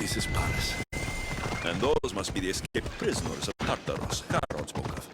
Thetis' palace. And those must be the escaped prisoners of Tartaros, Charon spoke of.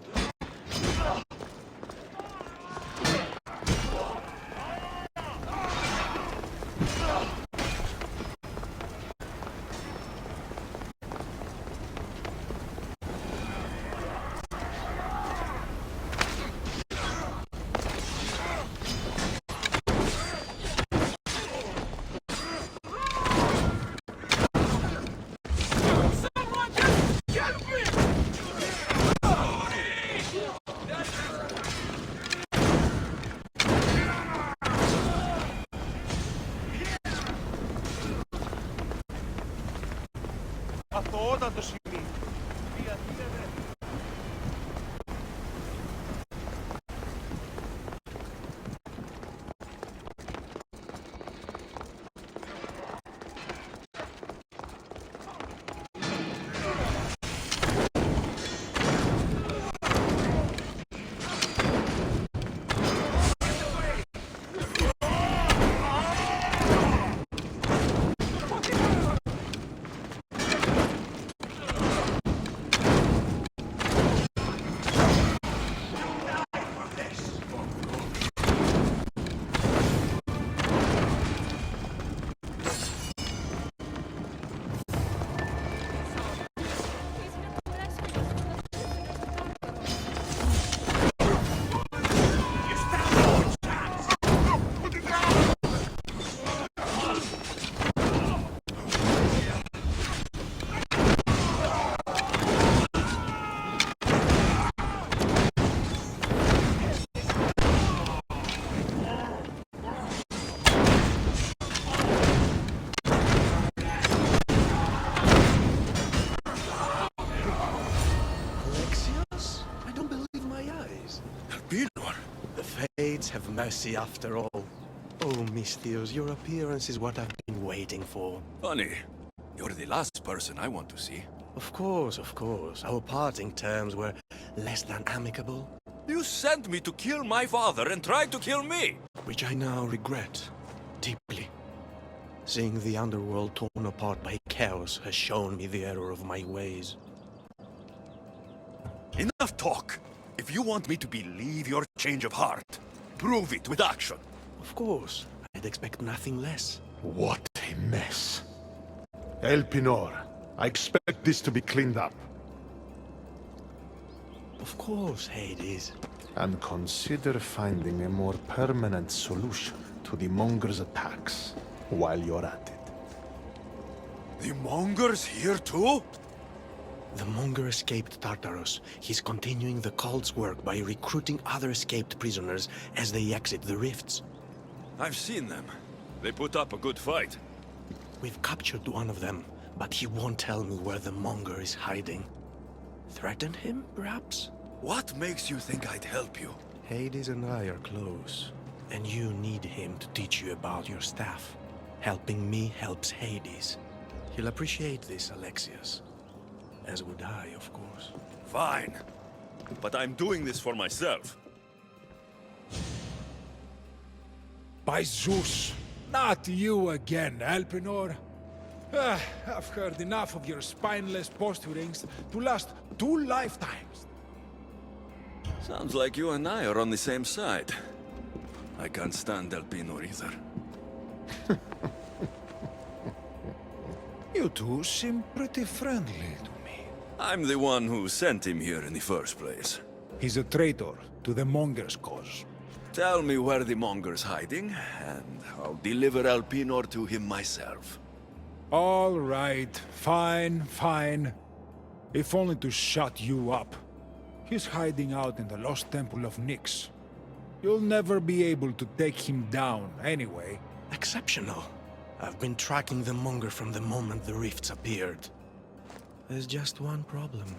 Elpinor? The fates have mercy after all. Oh, Misthios, your appearance is what I've been waiting for. Funny. You're the last person I want to see. Of course, of course. Our parting terms were less than amicable. You sent me to kill my father and tried to kill me! Which I now regret. Deeply. Seeing the underworld torn apart by chaos has shown me the error of my ways. Enough talk! If you want me to believe your change of heart, prove it with action. Of course. I'd expect nothing less. What a mess. Elpinor, I expect this to be cleaned up. Of course, Hades. And consider finding a more permanent solution to the Monger's attacks while you're at it. The Monger's here too? The Monger escaped Tartaros. He's continuing the cult's work by recruiting other escaped prisoners as they exit the rifts. I've seen them. They put up a good fight. We've captured one of them, but he won't tell me where the Monger is hiding. Threaten him, perhaps? What makes you think I'd help you? Hades and I are close, and you need him to teach you about your staff. Helping me helps Hades. He'll appreciate this, Alexios. As would I, of course. Fine. But I'm doing this for myself. By Zeus, not you again, Elpinor. I've heard enough of your spineless posturings to last 2 lifetimes. Sounds like you and I are on the same side. I can't stand Elpinor either. You two seem pretty friendly to me. I'm the one who sent him here in the first place. He's a traitor to the Monger's cause. Tell me where the Monger's hiding, and I'll deliver Elpinor to him myself. All right, fine, fine. If only to shut you up. He's hiding out in the lost temple of Nyx. You'll never be able to take him down, anyway. Exceptional. I've been tracking the Monger from the moment the rifts appeared. There's just one problem.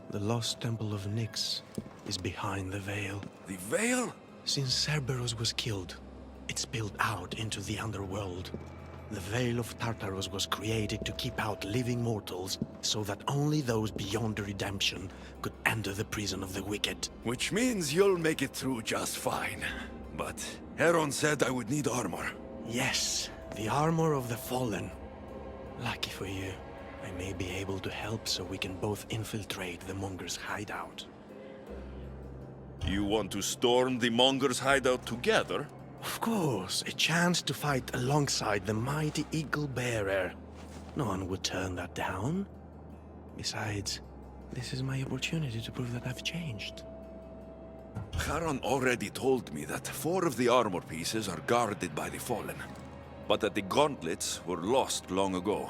The lost temple of Nyx is behind the veil. The veil? Since Cerberus was killed, it spilled out into the underworld. The Veil of Tartarus was created to keep out living mortals, so that only those beyond redemption could enter the prison of the wicked. Which means you'll make it through just fine. But Heron said I would need armor. Yes, the armor of the fallen. Lucky for you, I may be able to help so we can both infiltrate the Monger's hideout. You want to storm the Monger's hideout together? Of course, a chance to fight alongside the mighty Eagle Bearer. No one would turn that down. Besides, this is my opportunity to prove that I've changed. Charon already told me that 4 of the armor pieces are guarded by the Fallen, but that the gauntlets were lost long ago.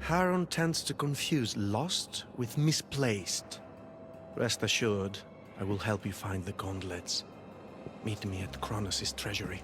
Charon tends to confuse lost with misplaced. Rest assured, I will help you find the gauntlets. Meet me at Kronos' treasury.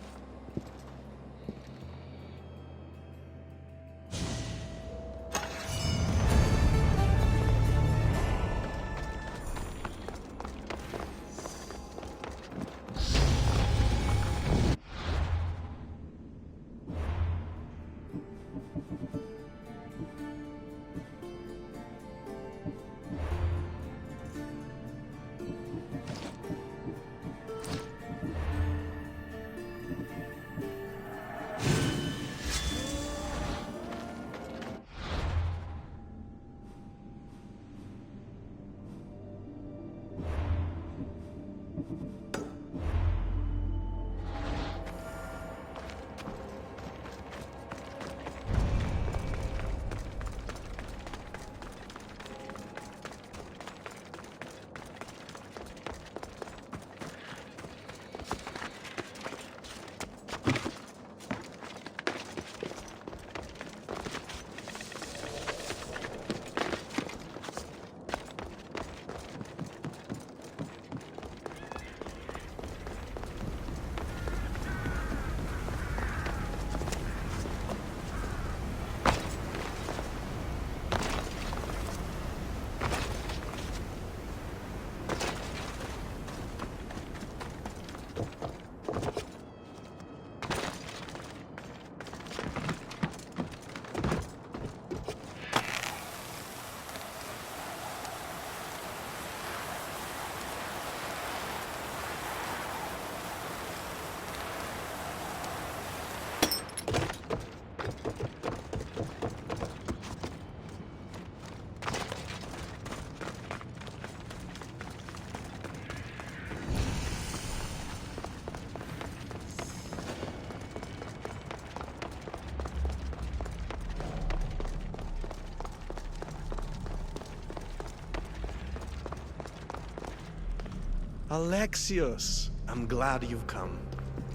Alexios, I'm glad you've come.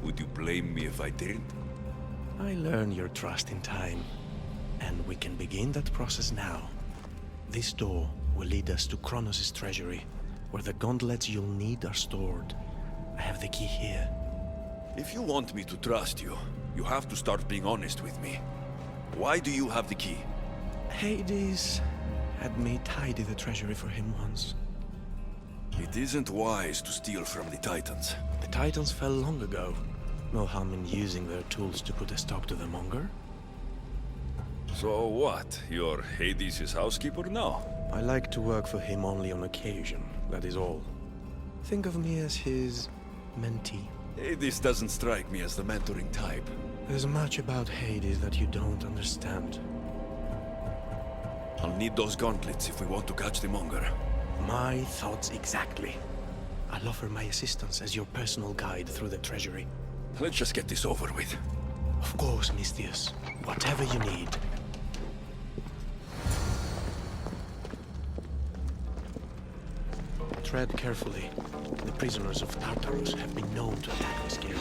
Would you blame me if I didn't? I learn your trust in time, and we can begin that process now. This door will lead us to Kronos' treasury, where the gauntlets you'll need are stored. I have the key here. If you want me to trust you, you have to start being honest with me. Why do you have the key? Hades had me tidy the treasury for him once. It isn't wise to steal from the Titans. The Titans fell long ago. No harm in using their tools to put a stop to the Monger. So what? You're Hades' housekeeper now? I like to work for him only on occasion, that is all. Think of me as his mentee. Hades doesn't strike me as the mentoring type. There's much about Hades that you don't understand. I'll need those gauntlets if we want to catch the Monger. My thoughts exactly. I'll offer my assistance as your personal guide through the treasury. Let's just get this over with. Of course, Misthios. Whatever you need. Tread carefully. The prisoners of Tartarus have been known to attack this guild.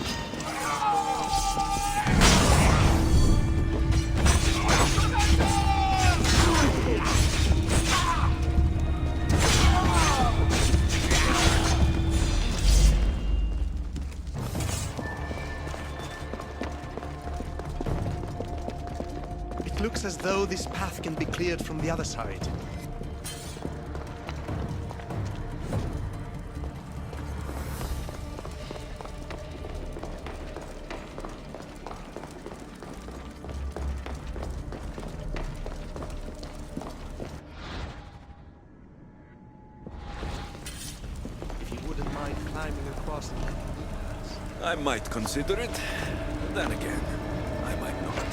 It looks as though this path can be cleared from the other side. If you wouldn't mind climbing across the pass. I might consider it. Then again, I might not.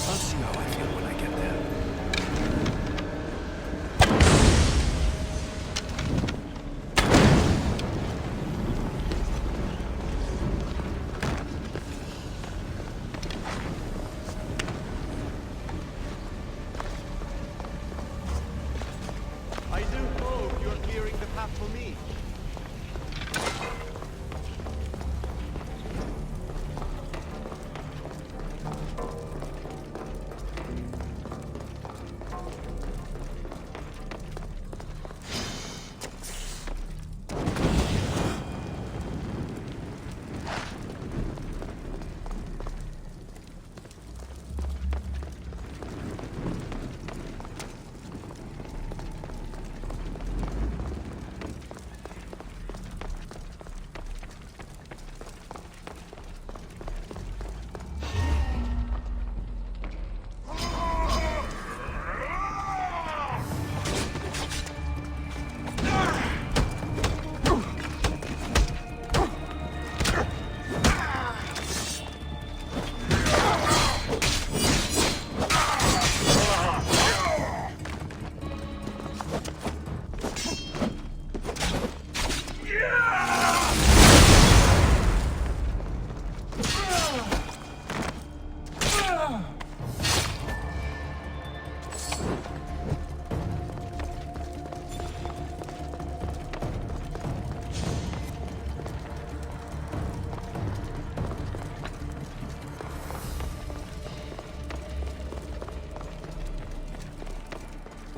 I'll see how I feel when I get there.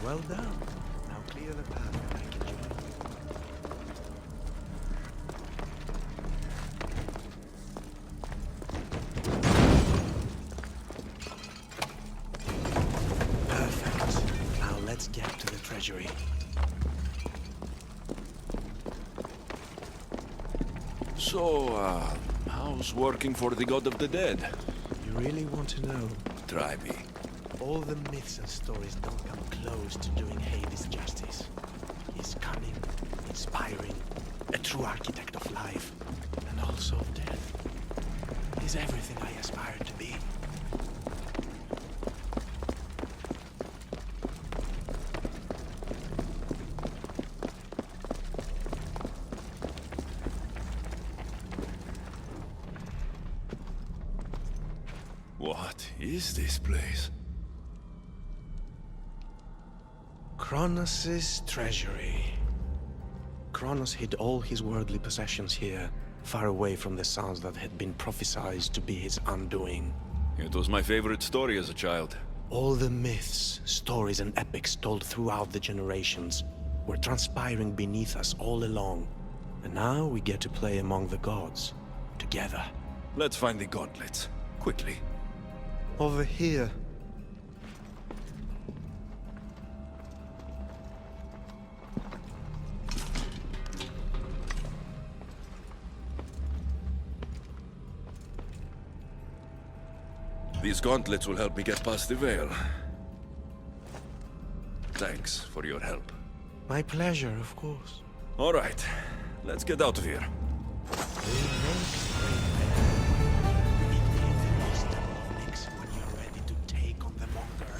Well done. Now clear the path and I can join. Perfect. Now let's get to the treasury. So, how's working for the God of the Dead? You really want to know? Try me. All the myths and stories don't come close to doing Hades justice. He's cunning, inspiring, a true architect of life, and also of death. He's everything I aspired to be. What is this place? Kronos' treasury. Kronos hid all his worldly possessions here, far away from the sounds that had been prophesied to be his undoing. It was my favorite story as a child. All the myths, stories, and epics told throughout the generations were transpiring beneath us all along. And now we get to play among the gods, together. Let's find the gauntlets, quickly. Over here. These gauntlets will help me get past the veil. Thanks for your help. My pleasure, of course. All right, let's get out of here. Meet me at the lost temple of Nyx when you're ready to take on the Monger.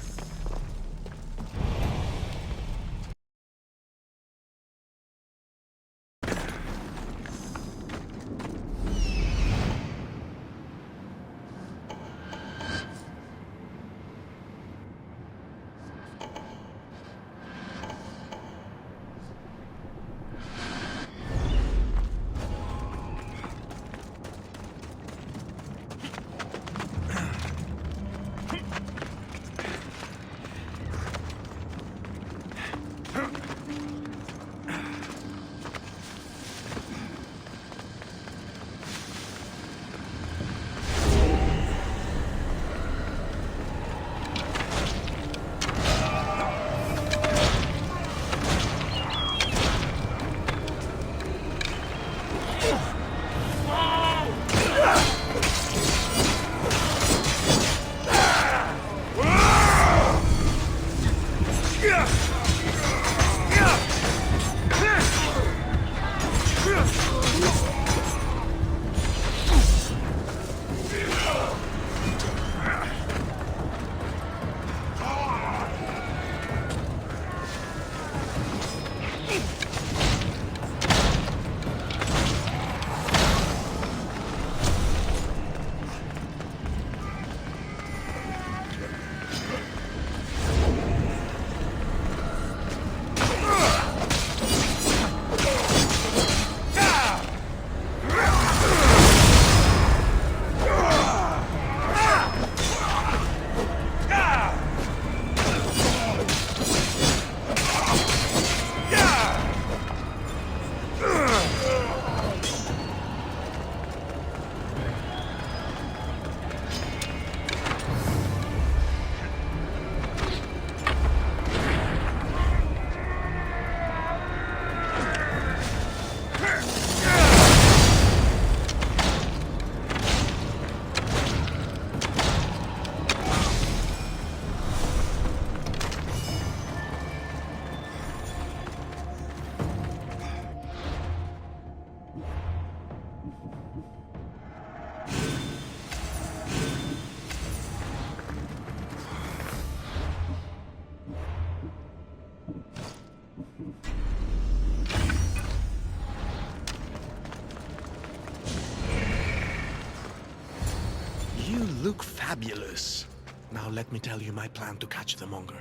You look fabulous. Now let me tell you my plan to catch the Monger.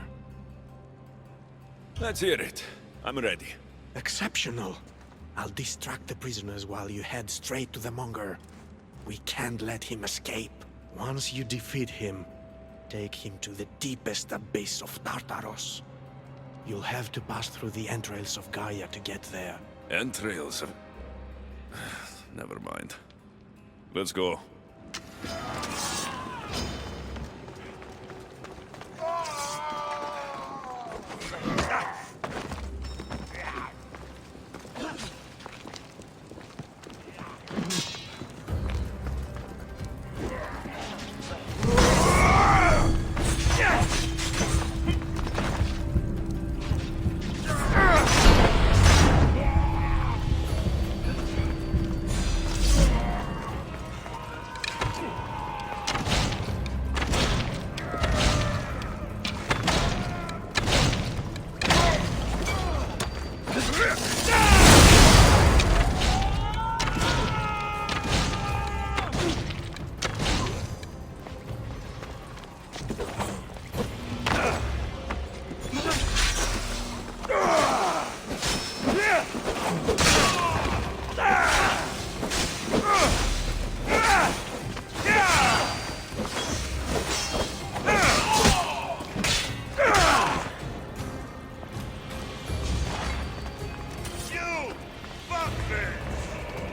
Let's hear it. I'm ready. Exceptional. I'll distract the prisoners while you head straight to the Monger. We can't let him escape. Once you defeat him, take him to the deepest abyss of Tartaros. You'll have to pass through the entrails of Gaia to get there. Entrails of... Never mind. Let's go.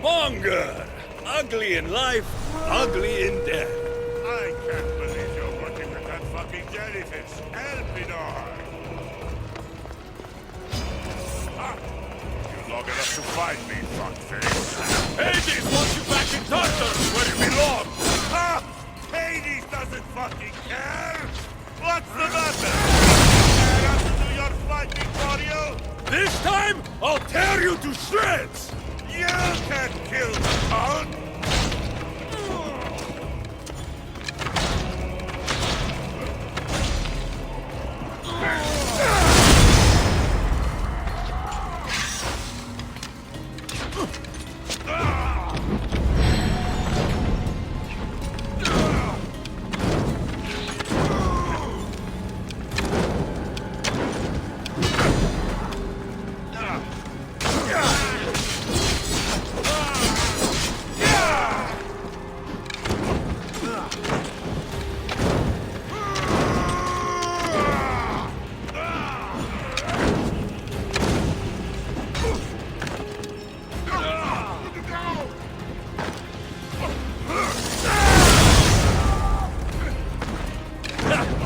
Monger! Ugly in life, ugly in death. I can't believe you're working with that fucking jellyfish, Elpinor! Ah, you're long enough to find me, fuckface. Hades wants you back in Tartarus, where you belong! Ah! Hades doesn't fucking care! What's the matter? Care us to do your fighting for you? This time, I'll tear you to shreds! You can't kill the town!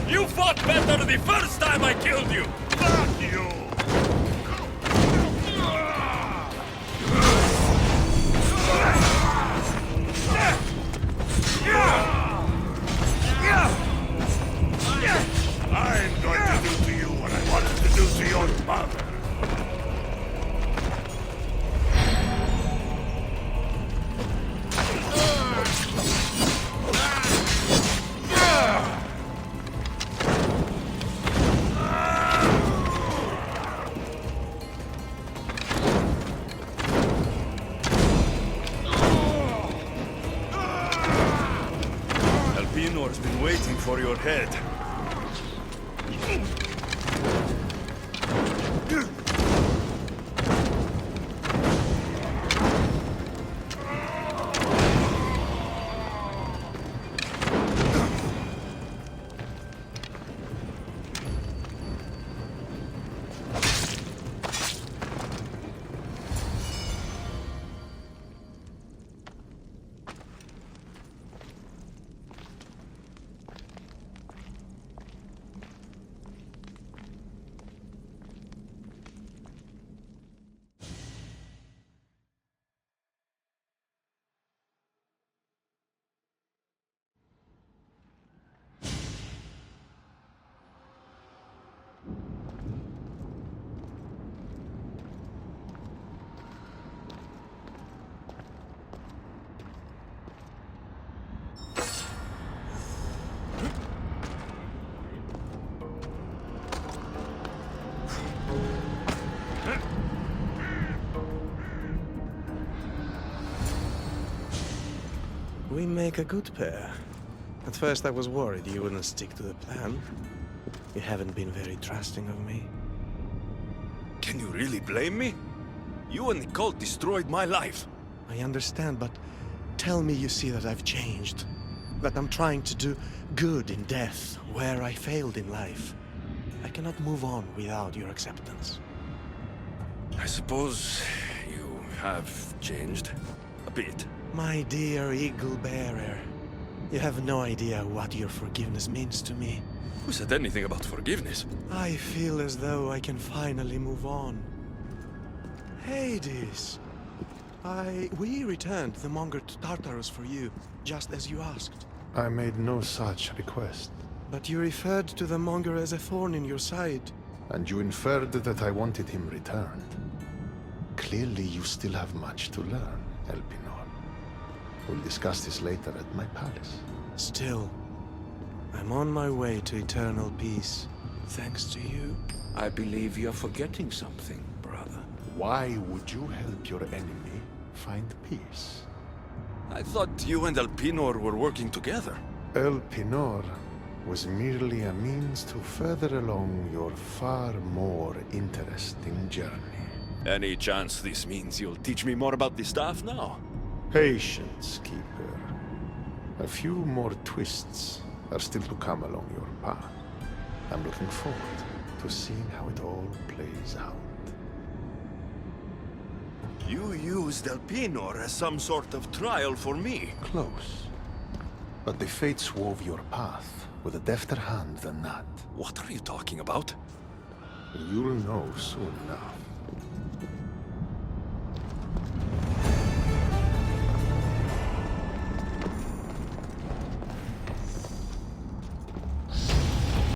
You fought better the first time I killed you! Fuck you! I'm going to do to you what I wanted to do to your mother. Elpinor's been waiting for your head. We make a good pair. At first I was worried you wouldn't stick to the plan. You haven't been very trusting of me. Can you really blame me? You and the cult destroyed my life. I understand, but tell me you see that I've changed. That I'm trying to do good in death, where I failed in life. I cannot move on without your acceptance. I suppose you have changed a bit. My dear Eagle Bearer, you have no idea what your forgiveness means to me. Who said anything about forgiveness? I feel as though I can finally move on. Hades! We returned the Monger to Tartarus for you, just as you asked. I made no such request. But you referred to the Monger as a thorn in your side. And you inferred that I wanted him returned. Clearly you still have much to learn, Elpinor. We'll discuss this later at my palace. Still, I'm on my way to eternal peace, thanks to you. I believe you're forgetting something, brother. Why would you help your enemy find peace? I thought you and Elpinor were working together. Elpinor was merely a means to further along your far more interesting journey. Any chance this means you'll teach me more about the staff now? Patience, Keeper. A few more twists are still to come along your path. I'm looking forward to seeing how it all plays out. You used Elpinor as some sort of trial for me. Close. But the fates wove your path with a defter hand than that. What are you talking about? You'll know soon enough.